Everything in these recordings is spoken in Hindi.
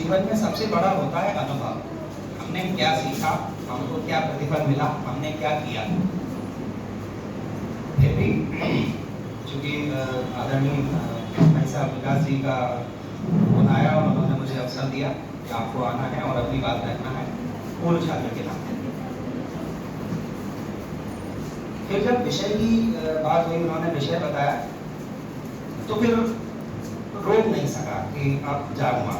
जीवन में सबसे बड़ा होता है अनुभव। हमने क्या सीखा, हमको क्या प्रतिफल मिला, हमने क्या किया। फिर भी चूंकि आदरणीय भाई साहब विकास जी का फोन आया और उन्होंने मुझे अवसर दिया कि आपको आना है और अपनी बात रखना है पूर्व छात्र के नाते। फिर जब विषय की बात हुई, उन्होंने विषय बताया, तो फिर रोक नहीं सका कि अब जाऊंगा।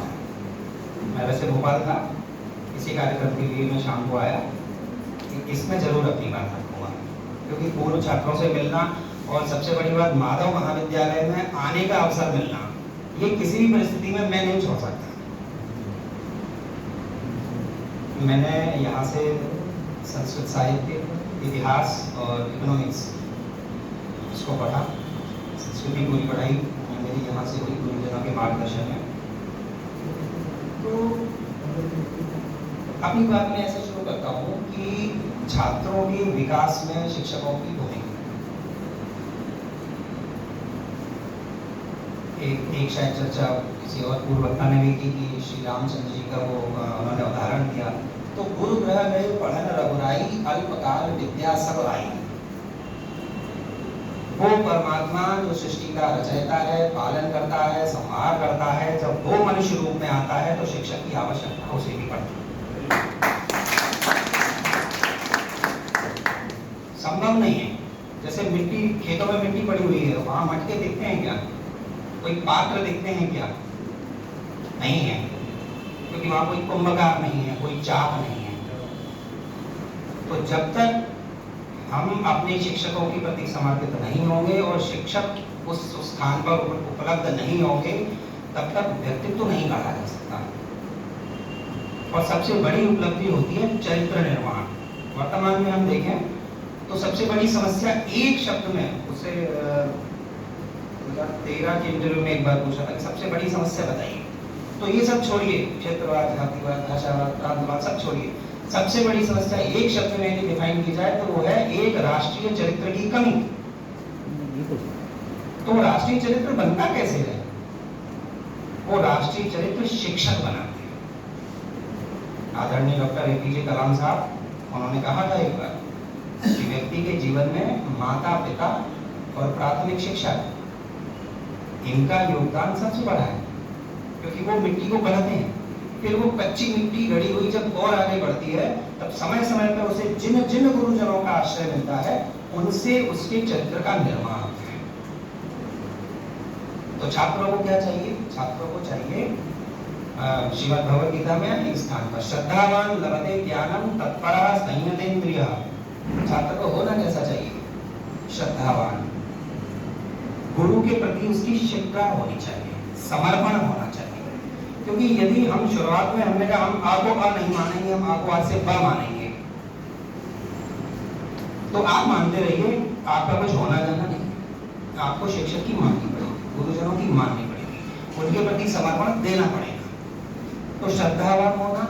मैं वैसे भोपाल था, इसी कार्यक्रम के लिए मैं शाम को आया कि इसमें जरूर अपनी बात रखूंगा, क्योंकि पूर्व छात्रों से मिलना और सबसे बड़ी बात माधव महाविद्यालय में आने का अवसर मिलना, ये किसी भी परिस्थिति में मैं नहीं छोड़ सकता। मैंने यहाँ से संस्कृत साहित्य, इतिहास और इकोनॉमिक्स इसको पढ़ा। संस्कृति पूरी पढ़ाई मेरी यहाँ से हुई गुरुजनों के मार्गदर्शन में। तो अपनी बात में ऐसे शुरू करता हूँ कि छात्रों के विकास में शिक्षकों की भूमिका। एक शायद चर्चा किसी और पूर्व वक्ता ने भी की कि श्री रामचंद्र जी का वो उन्होंने उदाहरण दिया, तो गुरु ग्रह गए पढ़न रघुराई, अल्पकाल विद्या सब आई। वो परमात्मा जो सृष्टि का रचयिता है, पालन करता है, संहार करता है, जब वो मनुष्य रूप में आता है तो शिक्षक की आवश्यकता उसे भी पड़ती है। संभव नहीं है, जैसे मिट्टी, खेतों में मिट्टी पड़ी हुई है, वहां मटके दिखते हैं क्या? कोई पात्र दिखते हैं क्या? नहीं है, क्योंकि वहां कोई कुंभकार नहीं है, कोई चाक नहीं है। तो जब तक हम अपने शिक्षकों के प्रति समर्पित नहीं होंगे और शिक्षक उस स्थान पर उपलब्ध नहीं होंगे, तब तक व्यक्तित्व नहीं गढ़ा जा सकता। और सबसे बड़ी उपलब्धि होती है चरित्र निर्माण। वर्तमान में हम देखें तो सबसे बड़ी समस्या एक शब्द में, उसे 2013 के इंटरव्यू में एक बार पूछा था कि सबसे बड़ी समस्या बताइए, तो ये सब छोड़िए, क्षेत्रवाद, जातिवाद, भाषावाद, प्रांतवाद सब छोड़िए, सबसे बड़ी समस्या एक शब्द में यदि डिफाइन की जाए तो वो है एक राष्ट्रीय चरित्र की कमी। तो राष्ट्रीय चरित्र बनता कैसे है? वो राष्ट्रीय चरित्र शिक्षक बनाते हैं। आदरणीय डॉक्टर APJ कलाम साहब, उन्होंने कहा था एक बार कि व्यक्ति के जीवन में माता पिता और प्राथमिक शिक्षा, इनका योगदान सबसे बड़ा है, क्योंकि वो मिट्टी को गढ़ते हैं। फिर वो कच्ची मिट्टी गढ़ी हुई जब और आगे बढ़ती है, तब समय समय पर उसे जिन जिन गुरुजनों का आश्रय मिलता है, उनसे उसके चरित्र का निर्माण होता है। तो छात्रों को क्या चाहिए? छात्रों को चाहिए श्रीमद् भगवद गीता में एक स्थान पर श्रद्धावान लभते ज्ञानम तत्परः संयतेन्द्रियः। छात्र को होना कैसा चाहिए? श्रद्धावान, गुरु के प्रति उसकी श्रद्धा होनी चाहिए, समर्पण होना चाहिए। क्योंकि यदि हम शुरुआत में हमने कहा हम आ को आ नहीं मानेंगे, हम आ को आ से ब मानेंगे, तो आप मानते रहिए, आपका कुछ होना जाना नहीं। आपको शिक्षक की माननी पड़ेगी, गुरुजनों की माननी पड़ेगी, उनके प्रति समर्पण देना पड़ेगा। तो श्रद्धावान होना,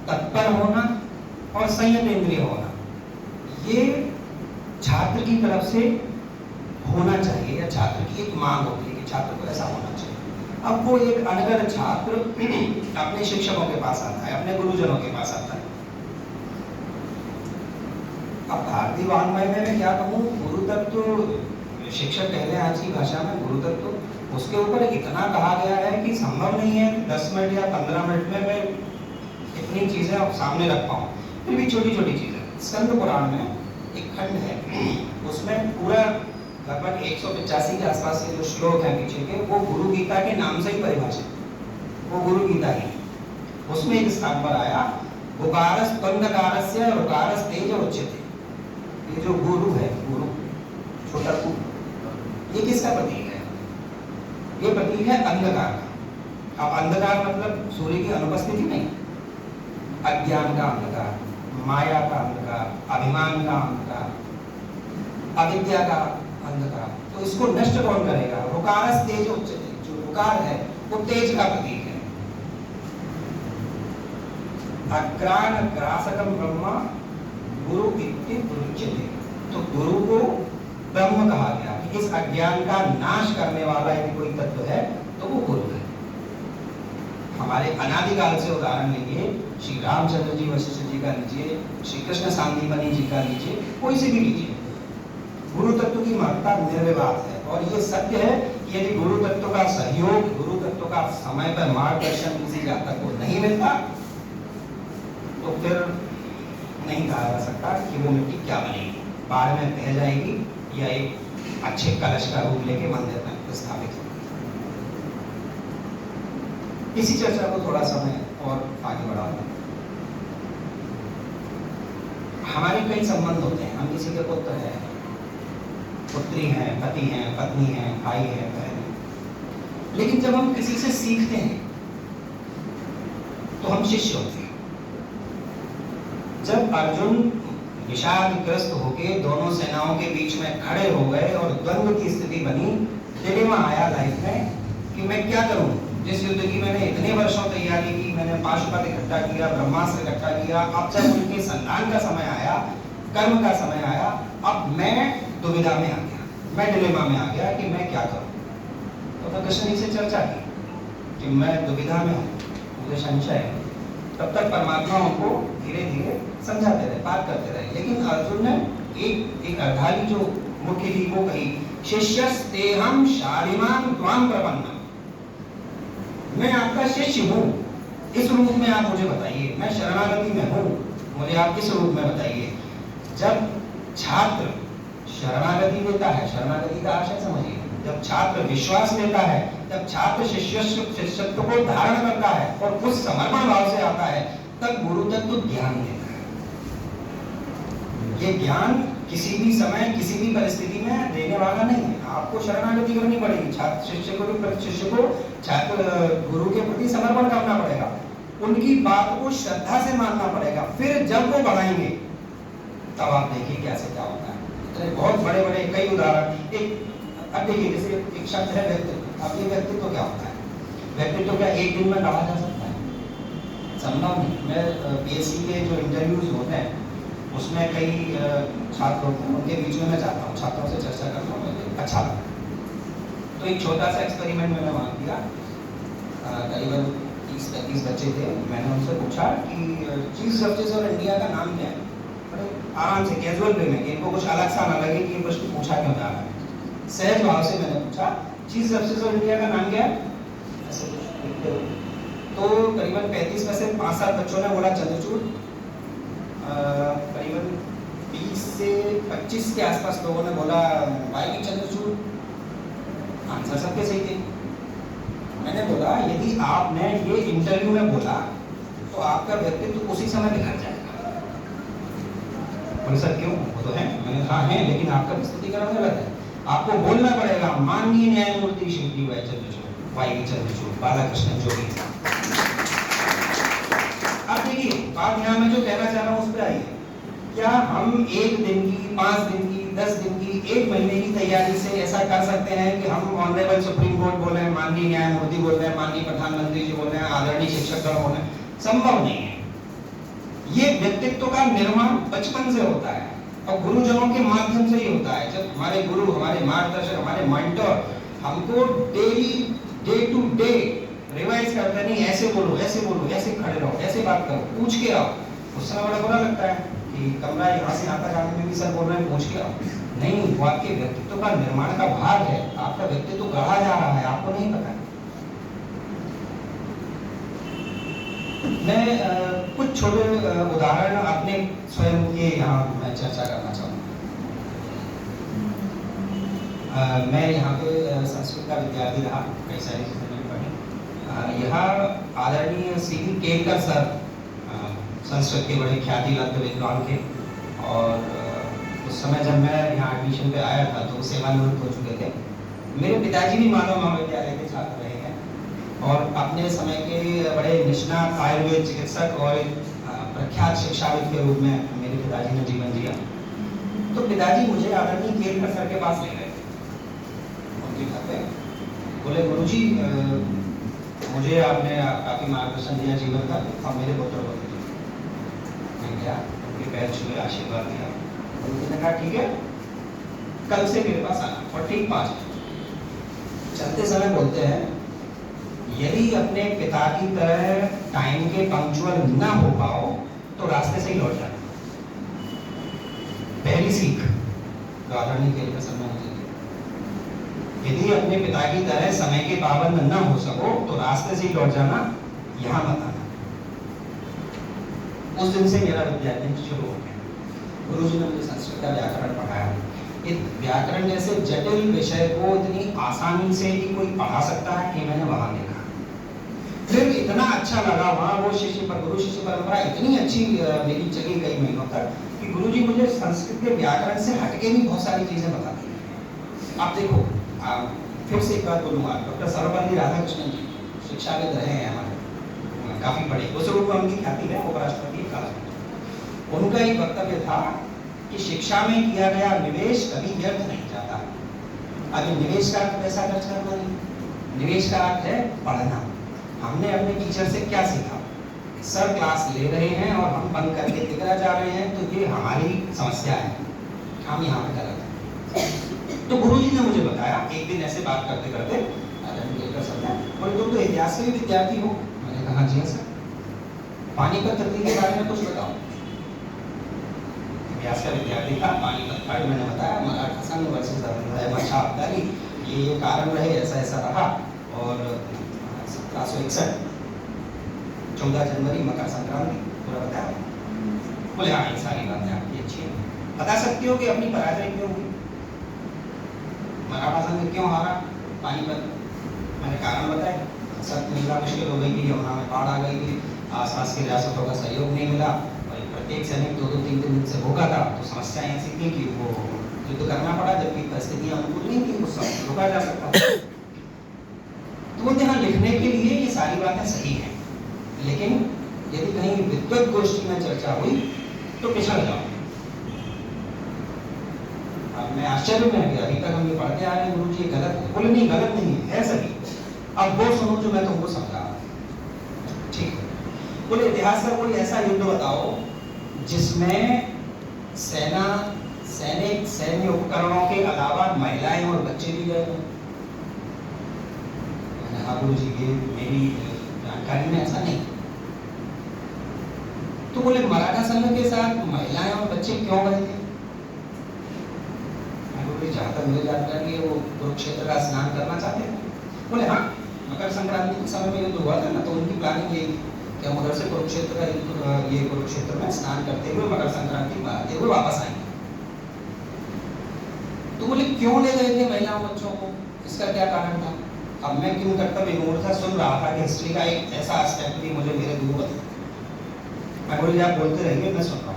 तत्पर होना और संयतेन्द्रिय होना, ये छात्र की तरफ से होना चाहिए, या छात्र की एक मांग होती है कि छात्र को ऐसा होना चाहिए। अब वो एक अनगर छात्र अपने शिक्षकों के पास आता है, अपने गुरुजनों के पास आता है। अब भारतीय वाङ्मय में मैं क्या कहूँ, गुरु तत्व, शिक्षक कहते हैं आज की भाषा में गुरु तत्व, उसके ऊपर इतना कहा गया है कि संभव नहीं है 10 मिनट या 15 मिनट में मैं इतनी चीजें सामने रख पाऊँ। फिर भी छोटी छोटी चीजें, स्कंद पुराण में एक खंड है, उसमें पूरा लगभग 185 के आसपास के जो श्लोक हैं पीछे के, वो गुरु गीता के नाम से ही परिभाषित, वो गुरु गीता ही। उसमें एक स्थान पर आया गुकारस पंडकारस्य रुकारस तेज उच्यते। ये जो गुरु है, गुरु छोटा गु, ये किसका प्रतीक है? ये प्रतीक है अंधकार का। अब अंधकार मतलब सूर्य की अनुपस्थिति नहीं, अज्ञान का अंधकार, माया का अंधकार, अभिमान का अंधकार, अविद्या का अंधकार। तो इसको नष्ट कौन करेगा? रुकारस तेज उच्चते, जो रुकार है वो तेज का प्रतीक है। अग्रान ग्रासकम ब्रह्मा गुरु इत्युच्यते। तो गुरु को ब्रह्म कहा गया कि इस अज्ञान का नाश करने वाला यदि कोई तत्व है तो वो गुरु है। हमारे हमारे अनादिकाल से उदाहरण लीजिए, श्री रामचंद्र जी वशिष्ठ जी का लीजिए, श्री कृष्ण सांदीपनि जी का लीजिए, कोई से भी लीजिए, गुरु तत्व की महत्ता निर्विवाद है। और ये सत्य है कि यदि गुरु तत्व का सहयोग, गुरु तत्व का समय पर मार्गदर्शन किसी जातक को नहीं मिलता तो फिर नहीं कहा जा सकता कि वो मिट्टी क्या बनेगी, बाढ़ में बह जाएगी या एक अच्छे कलश का रूप लेके मंदिर में स्थापित होगी। इसी चर्चा को थोड़ा समय और आगे बढ़ा दें। हमारे कई संबंध होते हैं, हम किसी के पुत्र हैं, पुत्री हैं, पति हैं, पत्नी हैं, भाई हैं, बहन हैं, लेकिन जब हम किसी से सीखते हैं तो हम शिष्य होते हैं। जब अर्जुन विषादग्रस्त होके दोनों सेनाओं के बीच में खड़े हो गए और द्वंद्व की स्थिति बनी, डिलेमा आया लाइफ में कि मैं क्या करूं, जिस युद्ध की मैंने इतने वर्षों तैयारी की, मैंने पाशुपत इकट्ठा किया, ब्रह्मास्त्र इकट्ठा किया, अब जब उनके संधान का समय आया, कर्म का समय आया, अब मैं दुविधा में आ गया, मैं डिलेमा में आ गया कि मैं क्या करूं। तो कृष्ण जी से चर्चा की कि मैं दुविधा में हूं, मुझे संशय है। तब तक परमात्मा उनको धीरे धीरे समझाते रहे, बात करते रहे, लेकिन अर्जुन ने एक अर्धाली जो मुख्य थी वो कही, शिष्यस्तेहं शालिमान् त्वां प्रपन्नम्, मैं आपका शिष्य हूँ, इस रूप में आप मुझे बताइए, मैं शरणागति में हूँ, मुझे आप इस रूप में बताइए। जब छात्र शरणागति लेता है, शरणागति का आशय समझिए, जब छात्र विश्वास लेता है, जब छात्र शिष्यत्व को धारण करता है और उस समर्पण भाव से आता है, तब गुरु तत्व ज्ञान देता है। ये ज्ञान किसी भी समय किसी भी परिस्थिति में देने वाला नहीं है, आपको शरणागति करनी पड़ेगी, छात्र शिष्य को छात्र गुरु के प्रति समर्पण करना पड़ेगा, उनकी बात को श्रद्धा से मानना पड़ेगा, फिर जब वो बढ़ाएंगे तब आप देखिए कैसे क्या होता है। इतने बहुत बड़े बड़े कई उदाहरण, अब देखिए जैसे एक शब्द है व्यक्तित्व। अब ये व्यक्तित्व क्या होता है? व्यक्तित्व क्या एक दिन में गढ़ा जा सकता है? संभव नहीं। मैं पीएससी के जो इंटरव्यूज होते हैं उसमें कई छात्र होते हैं, उनके बीच में मैं जाता हूँ, छात्रों से चर्चा करता हूँ, मुझे अच्छा लगता है। तो एक छोटा सा एक्सपेरिमेंट मैंने वहाँ किया, करीबन 30-35 बच्चे थे। मैंने उनसे पूछा कि चीफ जस्टिस ऑफ इंडिया का नाम क्या है? बड़े आराम से कैजुअल वे में, इनको कुछ अलग सा ना लगे कि ये प्रश्न पूछा क्यों जा रहा है, सहज भाव से मैंने पूछा चीफ जस्टिस ऑफ इंडिया का नाम क्या है? ऐसे तो करीबन 35 में से 5-7 बच्चों ने बोला चंद्रचूड़, करीबन 20 से 25 के आसपास लोगों ने बोला वाई चंद्रचूड़। आंसर सबके सही थे। मैंने बोला यदि आपने ये इंटरव्यू में बोला तो आपका व्यक्तित्व उसी समय बिखर जाएगा। बोले सर क्यों? वो तो है। मैंने कहा है, लेकिन आपका प्रस्तुतिकरण गलत है। आपको बोलना पड़ेगा माननीय न्यायमूर्ति श्री वाई चंद्रचूड़, वाई चंद्रचूड़, बालाकृष्ण जोगी। अब देखिए बात यहाँ मैं जो कहना चाह रहा हूँ उस पर आइए। क्या हम 1 दिन की, 5 दिन की, 10 दिन की, 1 महीने की तैयारी से ऐसा कर सकते हैं कि हम ऑनरेबल सुप्रीम कोर्ट बोल रहे हैं, माननीय न्यायमूर्ति बोल रहे हैं, माननीय प्रधानमंत्री जी बोल रहे हैं, आदरणीय शिक्षकगण बोल रहे हैं? संभव नहीं है। ये व्यक्तित्व का निर्माण बचपन से होता है और गुरुजनों के माध्यम से ही होता है। जब हमारे गुरु, हमारे मार्गदर्शक, हमारे मेंटर हमको daily, day to day revise करते नहीं, ऐसे बोलो, ऐसे बोलो, ऐसे खड़े रहो, ऐसे बात करो, पूछ के आओ। उस समय बड़ा बुरा लगता है कि कमरा यहाँ से यहाँ तक आने में भी सर बोल रहे हैं पूछ के आओ। नहीं, वो आपके व्यक्तित्व का निर्माण का भाग है। आपका व्यक्तित्व गढ़ा जा रहा है, आपको नहीं पता है। मैं कुछ छोटे उदाहरण अपने स्वयं के यहाँ मैं चर्चा करना चाहूँगा। मैं यहाँ पे संस्कृत का विद्यार्थी रहा, कई सारी चीज़ें मैंने पढ़ी। यहाँ आदरणीय C.V. केलकर सर संस्कृत के बड़े ख्यातिलब्ध विद्वान थे और उस समय जब मैं यहाँ एडमिशन पे आया था तो सेवानिवृत्त हो चुके थे। मेरे पिताजी भी मानव महाविद्यालय के छात्र रहे हैं और अपने समय के बड़े निष्णात आयुर्वेद चिकित्सक और प्रख्यात शिक्षाविद के रूप में मेरे पिताजी ने जीवन जिया। तो पिताजी मुझे आदरणीय केलकर सर के पास ले गए उनके घर पे। बोले गुरुजी मुझे आपने काफ़ी मार्गदर्शन दिया जीवन का, अब मेरे पुत्र को दीजिए। मैं गया, उनके पैर छुए, आशीर्वाद दिया। उन्होंने कहा ठीक है, कल से मेरे पास आना। और ठीक 5 चलते समय बोलते हैं यदि अपने पिता की तरह टाइम के पंक्चुअल ना हो पाओ तो रास्ते से ही लौट जाना। पहली सीख जो आदरणीय खेल प्रसन्न मुझे दी, यदि अपने पिता की तरह समय के पाबंद न हो सको तो रास्ते से ही लौट जाना, यहाँ मत आना। उस दिन से मेरा विद्यालय शुरू हो गया। गुरुजी ने मुझे संस्कृत का व्याकरण पढ़ाया। व्याकरण जैसे जटिल विषय को इतनी आसानी से ही कोई पढ़ा सकता है कि मैंने वहां देखा। फिर इतना अच्छा लगा वहां, वो गुरु शिष्य परंपरा इतनी अच्छी मेरी चली कई महीनों तक कि गुरुजी मुझे संस्कृत के व्याकरण से हटके भी बहुत सारी चीजें बताती हैं। आप देखो, फिर से एक बात बोलूंगा, डॉक्टर सर्वपल्ली राधाकृष्णन जी शिक्षाविद रहे हैं हमारे, काफी बड़े, उस रूप में उनकी ख्याति है, उपराष्ट्रपति काल। उनका एक वक्तव्य था कि शिक्षा में किया गया निवेश कभी व्यर्थ नहीं जाता। अभी निवेश का अर्थ पैसा खर्च करना नहीं, निवेश का अर्थ है पढ़ना। हमने अपने टीचर से क्या सीखा? सर क्लास ले रहे हैं और हम बंद करके टिकरा जा रहे हैं, तो ये हमारी समस्या है, हम यहाँ पे गलत हैं। तो गुरुजी ने मुझे बताया, एक दिन ऐसे बात करते करते बोले तुम तो इतिहास के भी विद्यार्थी हो। मैंने कहा जी सर। पानीपत तृतीय के बारे में कुछ बताओ। इतिहास का विद्यार्थी था, पानीपत थर्ड मैंने बताया, मराठा संघ वर्सेस अहमद शाह अब्दाली, ये कारण रहे, ऐसा ऐसा रहा। और 1761 14 जनवरी मकर संक्रांति पूरा बताया। बोले हाँ ये सारी बातें आपकी अच्छी है, बता सकते हो कि अपनी पराजय क्यों हुई, मराठा संघ क्यों हारा पानीपत? मैंने कारण बताया। सख्त मिलना मुश्किल हो गई थी, यमुना में बाढ़ आ गई थी, आसपास की रियासतों का सहयोग नहीं मिला, और प्रत्येक सैनिक 2-3 दिन से भूखा था, तो समस्याएं ऐसी थी कि वो युद्ध करना पड़ा, जबकि परिस्थितियां अनुकूल नहीं थी, उस समय रोका जा सकता था। तो वो यहाँ लिखने के लिए ये सारी बातें सही हैं, लेकिन यदि कहीं विद्वत गोष्ठी में चर्चा हुई तो पिछड़ जाओ। अब मैं आश्चर्य में गया, अभी तक हम ये पढ़ते आ रहे हैं गुरु जी गलत है, बोले नहीं गलत नहीं है सभी। अब वो सुनो जो मैं तुमको समझा रहा हूं, ठीक है? बोले इतिहास का कोई ऐसा युद्ध बताओ जिसमें सेना, सैनिक, सैन्य उपकरणों के अलावा महिलाएं और बच्चे भी गए हों। हाँ गुरु जी, ये मेरी जानकारी में ऐसा नहीं। तो बोले मराठा संघ के साथ महिलाएं और बच्चे क्यों गए थे? जहां तक मुझे जानकारी है वो कुरुक्षेत्र का स्नान करना चाहते थे। बोले हाँ, मकर संक्रांति के समय में युद्ध हुआ था ना, तो उनकी प्लानिंग यही थी कि हम उधर से कुरुक्षेत्र में स्नान करते हुए मकर संक्रांति मनाते हुए वापस आएंगे। तो बोले क्यों ले गए थे महिलाओं बच्चों को, इसका क्या कारण था? अब मैं क्यों कर्तव्य मूर्ख था, सुन रहा था कि हिस्ट्री का एक ऐसा एस्पेक्ट भी मुझे मेरे गुरु बताया। मैं बोले आप बोलते रहिए, मैं सुन रहा हूँ।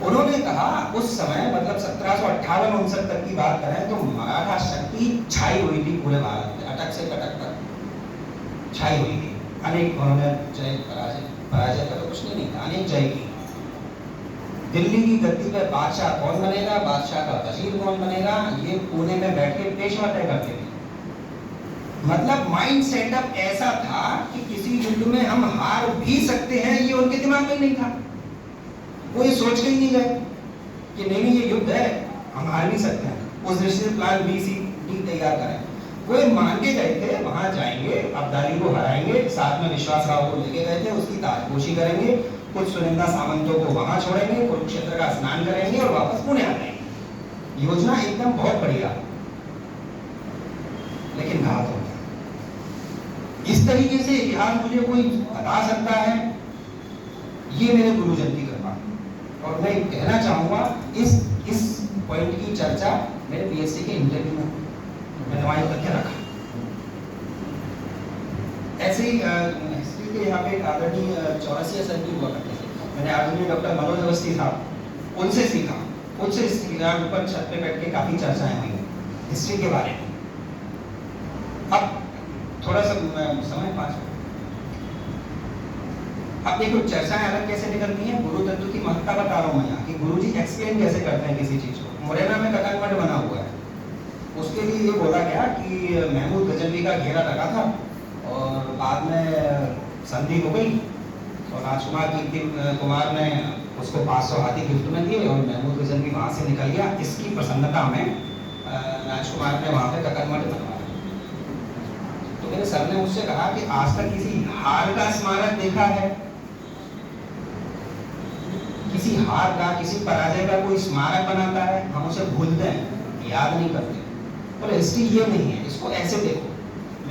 उन्होंने कहा उस समय मतलब 1758-59 तक की बात करें तो मराठा शक्ति छाई हुई थी पूरे भारत में, अटक से कटक तक छाई हुई थी। अनेक उन्होंने जय पराजय का तो कुछ नहीं था, अनेक जय की। दिल्ली की गद्दी पे बादशाह कौन बनेगा, बादशाह का वजीर कौन बनेगा, ये पुणे में बैठ के पेशवा तय करते थे। मतलब माइंड सेटअप ऐसा था कि किसी युद्ध में हम हार भी सकते हैं, ये उनके दिमाग में नहीं था। वो ये सोच के ही नहीं गए कि नहीं ये युद्ध है, हम हार नहीं सकते हैं, उस दृष्टि से प्लान बी सी डी तैयार करें। वो मान के गए थे वहां जाएंगे, अब्दाली को हराएंगे, साथ में विश्वास राव को लेके गए थे, उसकी ताजपोशी करेंगे, कुछ सुनिंदा सामंतों को वहां छोड़ेंगे, कुरुक्षेत्र का स्नान करेंगे और वापस पुणे आ जाएंगे। योजना एकदम बहुत बढ़िया, लेकिन घात हो गया। इस तरीके से इतिहास मुझे कोई बता सकता है, ये मेरे गुरुजन की कृपा। और मैं कहना चाहूंगा इस पॉइंट की चर्चा मेरे पीएचडी के इंटरव्यू में मैंने वहां तथ्य रखा। ऐसे ही हिस्ट्री के यहाँ पे आदरणीय चौरसिया सर भी हुआ करते थे, मैंने आदरणीय डॉक्टर मनोज अवस्थी साहब उनसे सीखा, उनसे ऊपर छत पे बैठ के काफी चर्चाएं हुई हिस्ट्री के बारे में। अब थोड़ा सा समय 5 मिनट। अब देखो चर्चाएं अलग कैसे निकलती हैं, गुरु तत्व की महत्ता बता रहा हूं मैं यहाँ कि गुरुजी एक्सप्लेन कैसे करते हैं किसी चीज को। मुरैना में कथन मठ बना हुआ है, उसके लिए ये बोला गया कि महमूद गजनवी का घेरा लगा था और बाद में संधि हो गई और राजकुमार कुमार ने उसको 500 हाथी गिफ्ट में दिए और महमूद गजनवी वहां से निकल गया। इसकी प्रसन्नता में राजकुमार ने वहां पे कथन मठ बनवाया। तो तो मेरे सर ने मुझसे कहा कि आज तक किसी हार का स्मारक देखा है? किसी हार का, किसी पराजय का कोई स्मारक बनाता है? हम उसे भूलते हैं, याद नहीं करते। और हिस्ट्री ये नहीं है, इसको ऐसे देखो।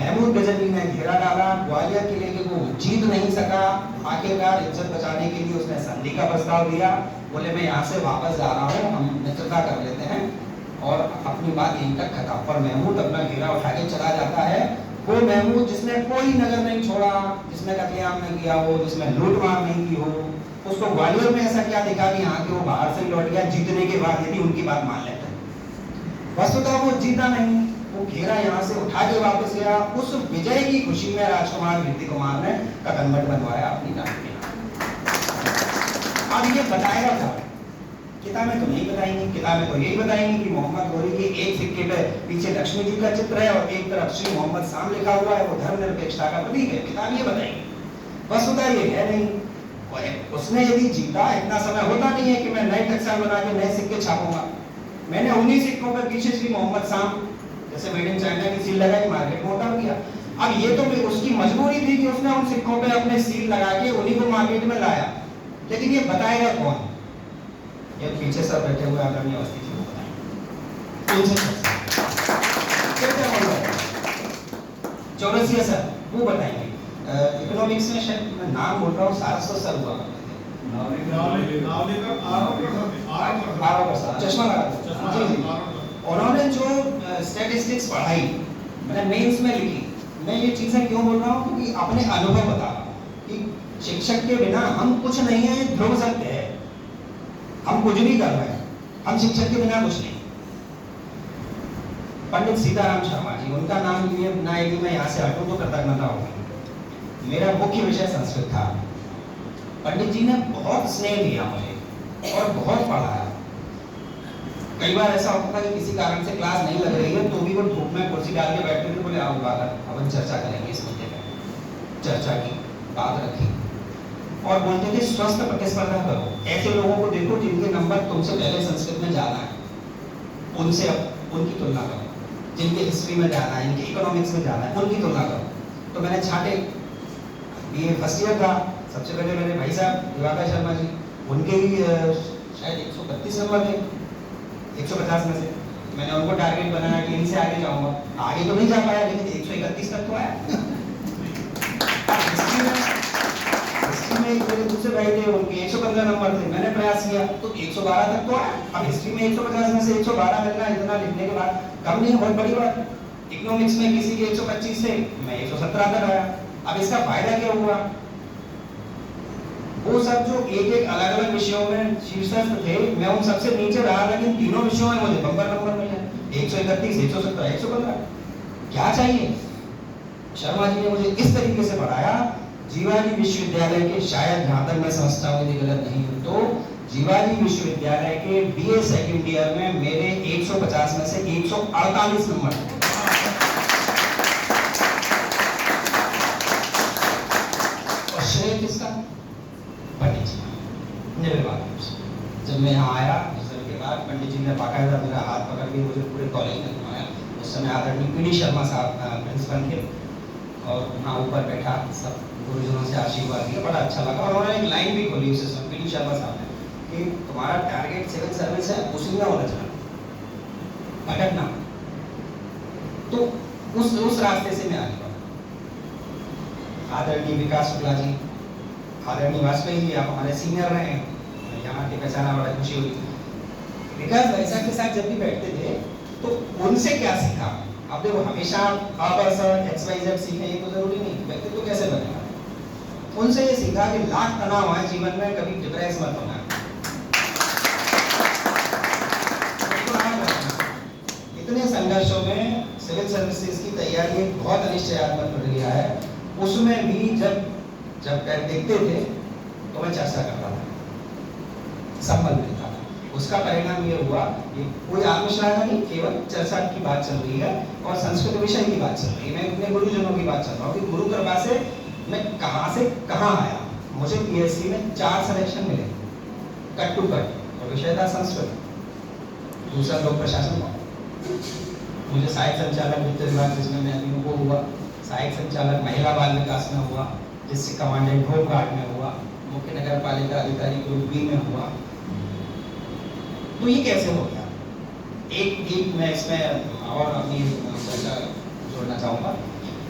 महमूद गजनवी ने घेरा डाला, ग्वालियर किले के वो जीत नहीं सका, आखिरकार इज्जत बचाने के लिए उसने संधि का प्रस्ताव दिया। बोले मैं यहाँ से वापस जा रहा हूँ, हम मित्रता कर लेते हैं और अपनी बात यहीं तक खत्म। और महमूद अपना घेरा उठा के चला जाता है। वो महमूद जिसने कोई नगर नहीं छोड़ा, जिसने कत्लेआम नहीं किया हो, जिसने लूट मार नहीं की हो, उसको ग्वालियर में ऐसा क्या दिखा कि यहाँ के वो बाहर से लौट गया जीतने के बाद, यदि उनकी बात मान लेते हैं। वस्तुतः वो जीता नहीं, वो घेरा यहाँ से उठा के वापस गया। उस विजय की खुशी में राजकुमार कीर्ति कुमार ने कदमबट बनवाया अपनी नाम के नाम। अब ये बताएगा था, किताबें तो नहीं बताएंगी, किताबें तो यही बताएंगी कि मोहम्मद गोरी के एक सिक्के पे पीछे लक्ष्मी जी का चित्र है और एक तरफ श्री मोहम्मद शाम लिखा हुआ है, वो धर्मनिरपेक्षता का प्रतीक है। किताब ये बताएंगी, वस्तुतः ये है नहीं। और उसने यदि जीता, इतना समय होता नहीं है कि मैं नए टक्साल बना के नए सिक्के छापूंगा। मैंने उन्हीं सिक्कों पर पीछे श्री मोहम्मद शाम जैसे मेड इन चाइना की सील लगाई, मार्केट में उतार दिया। अब ये तो उसकी मजबूरी थी कि उसने उन सिक्कों पे अपने सील लगा के उन्हीं को मार्केट में लाया, लेकिन ये बताएगा कौन? ये पीछे सब बैठे हुए आदरणीय अवस्थी जी चौरसिया सर वो बताएंगे। इकोनॉमिक्स में शायद मैं नाम बोल रहा हूँ, सारस्वत सर हुआ चश्मा लगा। उन्होंने जो स्टैटिस्टिक्स पढ़ाई, मैंने मेंस में लिखी। मैं ये चीजें क्यों बोल रहा हूँ? क्योंकि अपने अनुभव बता रहा हूँ कि शिक्षक के बिना हम कुछ नहीं है, ध्रुव सत्य है। हम कुछ भी कर रहे हैं, हम शिक्षक के बिना कुछ नहीं। पंडित सीताराम शर्मा जी, उनका नाम लिए ना यदि मैं यहाँ से हटूं तो कृतज्ञता होगी। मेरा मुख्य विषय संस्कृत था। पंडित जी ने बहुत स्नेह दिया मुझे और बहुत पढ़ाया। कई बार ऐसा होता था कि किसी कारण से क्लास नहीं लग रही है तो भी वो धूप में कुर्सी डाल के बैठते थे, बोले आओ बाहर अपन चर्चा करेंगे इस मुद्दे पे। चर्चा की, बात रखी और बोलते थे स्वस्थ प्रतिस्पर्धा करो। ऐसे लोगों को देखो जिनके नंबर तुमसे पहले संस्कृत में ज्यादा है, उनसे उनकी तुलना करो। जिनके हिस्ट्री में ज्यादा है, इनके इकोनॉमिक्स में ज्यादा है, उनकी तुलना करो। तो मैंने छाटे, बीए फर्स्ट ईयर था, सबसे पहले मेरे भाई साहब दिवाकर शर्मा जी, उनके ही शायद 132 नंबर थे 150 में से। मैंने उनको टारगेट बनाया कि इनसे आगे जाऊंगा। आगे तो नहीं जा पाया, लेकिन 131 तक तो आया। हिस्ट्री में मेरे दूसरे भाई थे, उनके 115 नंबर थे, मैंने प्रयास किया तो 112 तक तो आया। अब हिस्ट्री में 150 में से 112 मिलना, इतना लिखने के बाद कम नहीं, बहुत बड़ी बात। इकोनॉमिक्स में किसी के 125 थे, मैं 117 तक आया। अब इसका फायदा क्या हुआ? वो सब जो एक एक अलग अलग विषयों में शीर्षस्थ थे, मैं उन सबसे नीचे रहा, लेकिन तीनों विषयों में मुझे बम्पर नंबर मिले, 131, 117, 115। क्या चाहिए? शर्मा जी ने मुझे इस तरीके से पढ़ाया। जीवाजी विश्वविद्यालय के, शायद जहां तक मैं समझता हूँ यदि गलत नहीं हूँ तो, जीवाजी विश्वविद्यालय के बीए सेकंड ईयर में मेरे 150 में से 148 नंबर। और श्रेय किसका? पंडित जी निर्वाचित। जब मैं यहाँ आया रिजल्ट के बाद, पंडित जी ने बाकायदा मेरा हाथ पकड़ के मुझे पूरे कॉलेज में घुमाया। उस समय आदरणीय पीडी शर्मा साहब प्रिंसिपल थे और वहाँ ऊपर बैठा, सब गुरुजनों से आशीर्वाद दिया, बड़ा अच्छा लगा। और उन्होंने एक लाइन भी खोली उस समय पीडी शर्मा साहब ने कि तुम्हारा टारगेट सिविल सर्विस है, उसी में उलझना, भटकना। तो उस रास्ते से मैं आगे बढ़ा। आदरणीय विकास शुक्ला जी, आदरणीय वाजपेयी जी, आप हमारे सीनियर रहे हैं, यहाँ की पहचाना बड़ा खुशी हुई। विकास भाई साहब के साथ जब भी बैठते थे तो उनसे क्या सीखा? अब देखो, हमेशा XYZ सीखे ये तो जरूरी नहीं, व्यक्ति तो कैसे बनेगा। उनसे ये सीखा कि लाख तनाव है जीवन में, कभी डिप्रेस मत होना। इतने संघर्षों में सिविल सर्विसेज की तैयारी एक बहुत अनिश्चयात्मक प्रक्रिया है, उसमें भी जब देखते थे तो मैं चर्चा करता था, संबल मिलता था। उसका परिणाम ये हुआ कि कोई आत्मश्लाघा नहीं, केवल चर्चा की बात चल रही है और संस्कृत विषय की बात चल रही है। मैं अपने गुरुजनों की बात चल रहा हूँ कि गुरु कृपा से मैं कहाँ से कहाँ आया। मुझे पीएससी में 4 सिलेक्शन मिले, कट टू कट, और विषय था संस्कृत, दूसरा लोक प्रशासन, मुझे साहित्य संचालक वित्त विभाग जिसमें मैं अभी वो हुआ, सहायक संचालक महिला बाल विकास में हुआ, डिस्ट्रिक्ट कमांडेंट होमगार्ड में हुआ, मुख्य नगर पालिका अधिकारी ग्रुप बी में हुआ। तो ये कैसे हो गया? एक मैं इसमें और अपनी चर्चा जोड़ना चाहूँगा।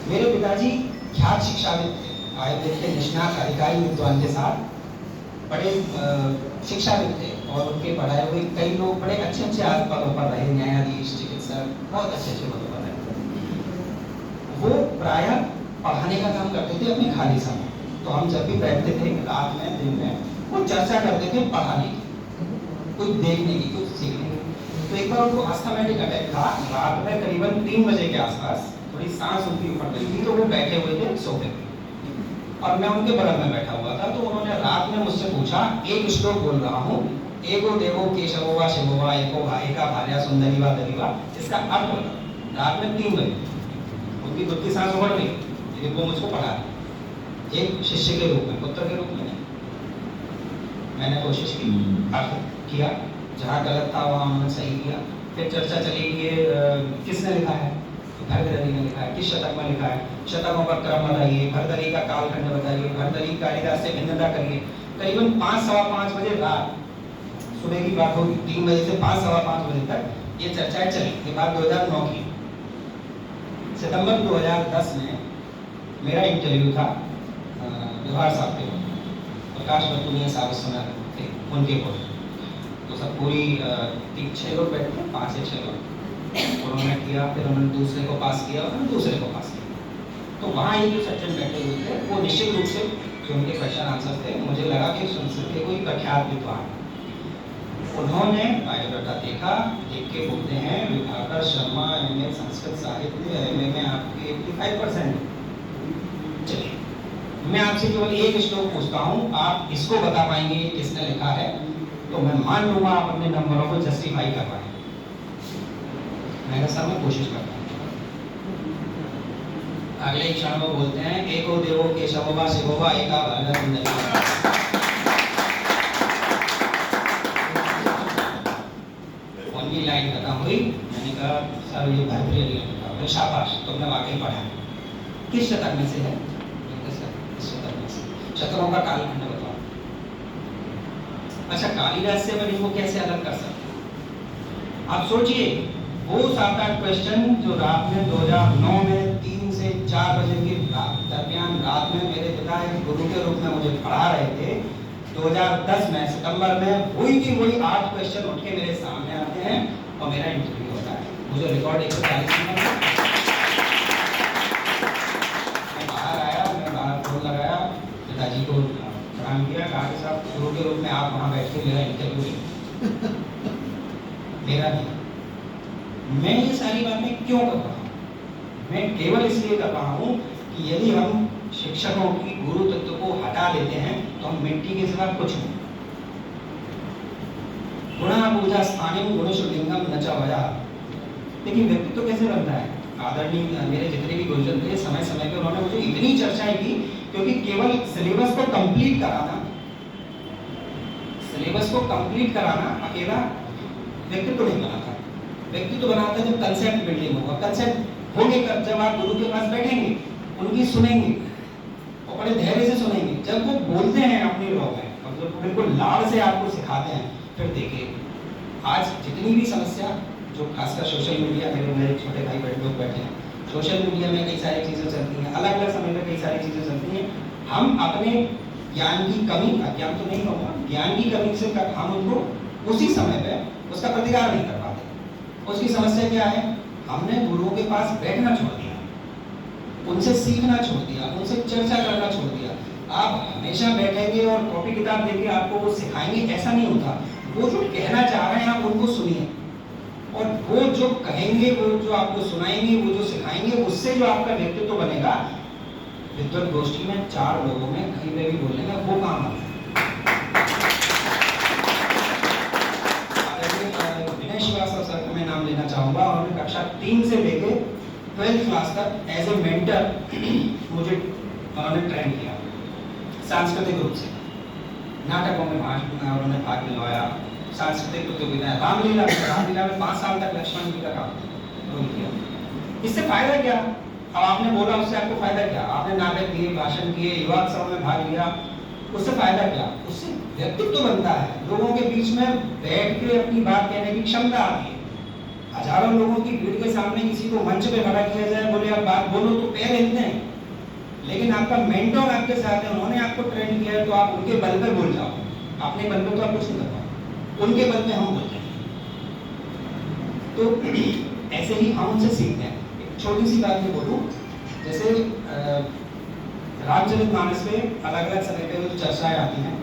मेरे पिताजी ख्यात शिक्षाविद थे, आयुर्वेद के निष्णात अधिकारी विद्वान के साथ बड़े शिक्षाविद थे और उनके पढ़ाए हुए कई लोग बड़े अच्छे अच्छे पदों पर रहे, न्यायाधीश, चिकित्सक, बहुत अच्छे अच्छे पदों पर रहे। वो प्रायः पढ़ाने का काम करते थे अपने खाली समय। तो हम जब भी बैठते थे रात में, दिन में, वो चर्चा करते थे पढ़ाने की, कुछ देखने की, कुछ सीखने की। तो एक बार उनको अस्थमैटिक अटैक था, रात में करीबन 3 बजे के आसपास, थोड़ी सांस उनकी ऊपर गई थी, तो वो बैठे हुए थे सोफे पे और मैं उनके बगल में बैठा हुआ था। तो उन्होंने रात में मुझसे पूछा, एक श्लोक बोल रहा हूँ, एको देवो केशवोवा शिवोवा एको भाइका भार्या सुंदरी वा दरीवा, इसका अर्थ बता। रात में 3 बजे उनकी खुद की सांस उभर गई, लेकिन वो मुझको पढ़ा एक शिष्य के रूप में, पुत्र के रूप में नहीं। मैंने कोशिश की, अर्थ किया, जहाँ गलत था वहाँ उन्होंने सही किया। फिर चर्चा चली कि किसने लिखा है, भरतरी ने लिखा है, किस शतक में लिखा है, शतकों का क्रम बताइए, भरतरी का कालखंड बताइए, भरतरी कालिदास से भिन्नता करिए। करीबन 5 सवा 5 बजे रात, सुबह की बात होगी, 3 बजे से 5 सवा 5 बजे तक ये चर्चाएं चली। ये बात 2009 की। सितंबर 2010 में मेरा इंटरव्यू था बिहार साहब के, प्रकाश बतूनिया साहब उस समय थे, उनके को तो सब पूरी 6 लोग बैठे थे, 5 से 6 लोग, उन्होंने किया, फिर उन्होंने दूसरे को पास किया और दूसरे को पास किया। तो वहाँ ये जो सज्जन बैठे हुए थे वो निश्चित रूप से जो उनके क्वेश्चन आंसर थे, मुझे लगा कि संस्कृत के कोई प्रख्यात विद्वान। उन्होंने बायोडाटा देखा, देख के बोलते हैं विभाकर शर्मा एमए संस्कृत साहित्य, एमए में आपके 85%। चलिए मैं आपसे केवल एक श्लोक पूछता हूँ, आप इसको बता पाएंगे किसने लिखा है, तो मैं मान लूंगा आप अपने नंबरों को जस्टिफाई कर पाएंगे। मैंने सर मैं कोशिश करता हूँ। अगले ही क्षण वो बोलते हैं, एको देवो केशवोवा शिवोवा एका भार्या सुंदरी। उनकी लाइन खत्म हुई। मैंने कहा सर ये भरतरी ने लिखा है। शाबाश, तुमने वाकई पढ़ा। किस शतक में से है? इस शतक में से। शतकों का कालखंड बताओ। अच्छा, कालिदास से मैं इनको कैसे अलग कर सकता? आप सोचिए, वो 7-8 क्वेश्चन जो रात में 2009 में 3 से 4 बजे के दरमियान रात में मेरे पिता एक गुरु के रूप में मुझे पढ़ा रहे थे, 2010 में सितंबर में वही की वही 8 क्वेश्चन उठ के मेरे सामने आते हैं और मेरा इंटरव्यू होता है। मुझे रिकॉर्ड 140 मिनट। मैं बाहर आया, मैं बाहर फोन लगाया, पिताजी को प्रणाम किया, कहा कि साहब गुरु के रूप में आप वहाँ बैठ के मेरा इंटरव्यू मेरा नहीं। मैं ये सारी बातें क्यों कर रहा हूँ? मैं केवल इसलिए कर रहा हूँ कि यदि हम शिक्षकों की गुरु तत्व को हटा देते हैं तो हम मिट्टी के सिवा कुछ नहीं। गुणा पूजा स्थानिम गुणेश लिंगम न च वया। लेकिन व्यक्तित्व कैसे बनता है? आदरणीय मेरे जितने भी गुरुजन थे, समय समय पे उन्होंने मुझे इतनी चर्चाएं की, क्योंकि केवल सिलेबस को कंप्लीट कराना अकेला व्यक्तित्व नहीं बनाता। व्यक्तित्व बनाता है जब कंसेप्ट बिल्डिंग होगा। कंसेप्ट होंगे कब? जब आप गुरु के पास बैठेंगे, उनकी सुनेंगे और बड़े धैर्य से सुनेंगे। जब वो बोलते हैं अपनी रॉ में और जब बिल्कुल लाड़ से आपको सिखाते हैं, फिर देखिए आज जितनी भी समस्या जो खासकर सोशल मीडिया, मेरे छोटे भाई बड़े लोग बैठे हैं, सोशल मीडिया में कई सारी चीज़ें चलती हैं, अलग अलग समय पर कई सारी चीज़ें चलती हैं। हम अपने ज्ञान की कमी, अज्ञान तो नहीं होगा, ज्ञान की कमी से हम उनको उसी समय पे उसका प्रतिकार नहीं कर पाते। उसकी समस्या क्या है? हमने गुरुओं के पास बैठना छोड़ दिया, उनसे सीखना छोड़ दिया, उनसे चर्चा करना छोड़ दिया। आप हमेशा बैठेंगे और कॉपी किताब देके आपको वो सिखाएंगे, ऐसा नहीं होता। वो जो कहना चाह रहे हैं आप उनको सुनिए, और वो जो कहेंगे, वो जो आपको सुनाएंगे, वो जो सिखाएंगे, उससे जो आपका व्यक्तित्व बनेगा। विद्वत गोष्ठी में 4 लोगों में कहीं पे भी बोलने का वो काम आता है। विनय श्रीवास्तव सर का मैं नाम लेना चाहूँगा। उन्होंने कक्षा 3 से लेके 12th क्लास तक एज ए मेंटर मुझे उन्होंने ट्रेन किया, सांस्कृतिक रूप से। नाटकों में उन्होंने भाग दिलवाया, सांस्कृतिक प्रतियोगिता, रामलीला में 5 साल तक लक्ष्मण जी का काम किया। इससे फायदा क्या? अब आपने बोला, उससे आपको फायदा क्या? आपने नाटक दिए, भाषण किए, युवा उत्सव में भाग लिया, उससे फायदा क्या? उससे व्यक्तित्व बनता है, लोगों के बीच में बैठ के अपनी बात कहने की क्षमता आती है। हजारों लोगों की भीड़ के सामने किसी को मंच पे खड़ा किया जाए, बोले आप बात बोलो, तो पैर हिलते हैं। लेकिन आपका मेंटोर आपके साथ है, उन्होंने आपको ट्रेन किया है, तो आप उनके बल पे बोल जाओ। अपने बल पे तो आप कुछ नहीं कर पाओ, उनके बल पे हम बोलते हैं। तो ऐसे ही हम उनसे सीखते हैं। एक छोटी सी बात मैं बोलूं, जैसे रामचरितमानस पे अलग अलग समय पे जो चर्चाएं आती हैं,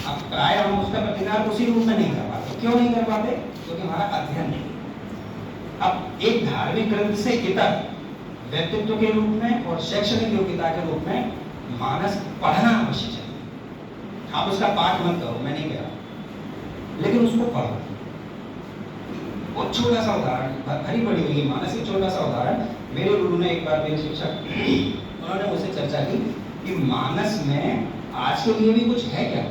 अब प्राय हम उसका प्रतिकार उसी रूप में नहीं कर पाते। क्यों नहीं कर पाते? क्योंकि हमारा अध्ययन नहीं। अब एक धार्मिक ग्रंथ से इतर व्यक्तित्व के रूप में और शैक्षणिक योग्यता के रूप में मानस पढ़ना आवश्यक है। आप उसका पाठ मत करो, मैं नहीं कह रहा, लेकिन उसको पढ़ो। और छोटा सा उदाहरण, भरी पड़ी हुई मानस की छोटा सा उदाहरण, मेरे गुरु ने एक बार, मेरे शिक्षक, उन्होंने मुझसे चर्चा की कि मानस में आज के लिए भी कुछ है क्या?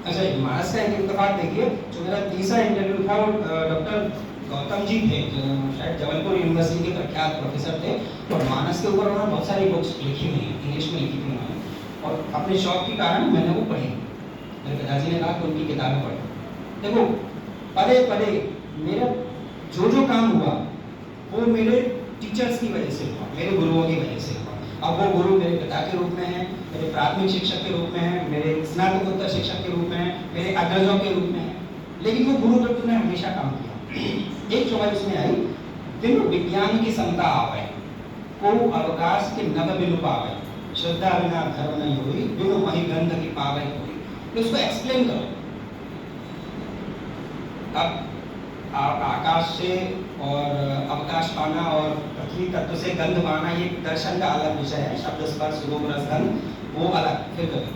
अच्छा, मानस का एक इत्तेफाक देखिए, जो मेरा तीसरा इंटरव्यू था, वो डॉक्टर गौतम जी थे, शायद जबलपुर यूनिवर्सिटी के प्रख्यात प्रोफेसर थे, और मानस के ऊपर उन्होंने बहुत सारी बुक्स लिखी हुई हैं, इंग्लिश में लिखी हुई हैं, और अपने शौक के कारण मैंने वो पढ़ी। मेरे पिताजी ने कहा कि उनकी किताबें पढ़ो। देखो, पढ़े पढ़े मेरा जो काम हुआ वो मेरे टीचर्स की वजह से हुआ, मेरे गुरुओं की वजह से हुआ। अब वो गुरु मेरे पिता के रूप में हैं, मेरे प्राथमिक शिक्षक के रूप में हैं, मेरे स्नातकोत्तर शिक्षक के रूप में हैं, मेरे अग्रजों के रूप में हैं, लेकिन वो गुरु तत्व ने हमेशा काम किया। एक चौपाई उसमें आई, बिनु विज्ञान की समता आवे, को अवकाश के नव बिनु पावे, श्रद्धा बिना धर्म नहीं हुई, बिनु मही गंध की पावे हुई। तो उसको एक्सप्लेन करो। अब आकाश से और अवकाश पाना और पृथ्वी तत्व से गंध पाना, ये दर्शन का अलग विषय है, शब्द स्पर्श रूप रस गंध, वो अलग। फिर कभी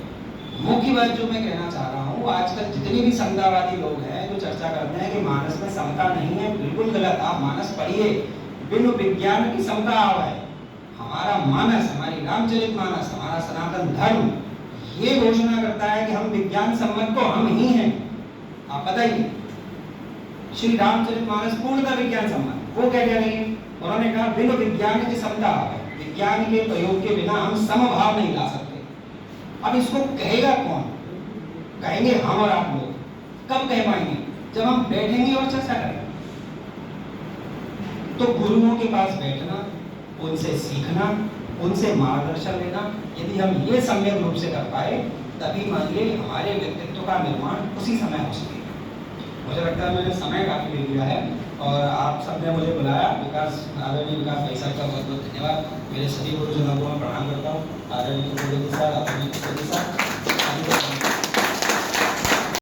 मुख्य बात जो मैं कहना चाह रहा हूँ, आजकल जितने भी समतावादी लोग हैं जो चर्चा करते हैं कि मानस में समता नहीं है, बिल्कुल गलत। आप मानस पढ़िए, बिनु विज्ञान की समता आवे। हमारा मानस, हमारी रामचरितमानस, हमारा सनातन धर्म ये घोषणा करता है कि हम विज्ञान सम्मत तो हम ही हैं। आप बताइए, श्री रामचरितमानस पूर्णतः विज्ञान सम्मत। वो क्या कह रही है? उन्होंने कहा बिनु विज्ञान की समता आवे, विज्ञान के प्रयोग के बिना हम समभाव नहीं ला सकते। अब इसको कहेगा कौन? कहेंगे हम और आप लोग। कब कह पाएंगे? जब हम बैठेंगे और चर्चा करेंगे। तो गुरुओं के पास बैठना, उनसे सीखना, उनसे मार्गदर्शन लेना, यदि हम ये सम्यक रूप से कर पाए, तभी मानिए हमारे व्यक्तित्व का निर्माण उसी समय हो सकेगा। मुझे लगता है मैंने समय काफी ले लिया है, और आप सबने मुझे बुलाया। विकास, आदरणीय विकास भाई साहब का बहुत बहुत धन्यवाद। मेरे सभी गुरुजनों को मैं प्रणाम करता हूँ। आदरणीय सर,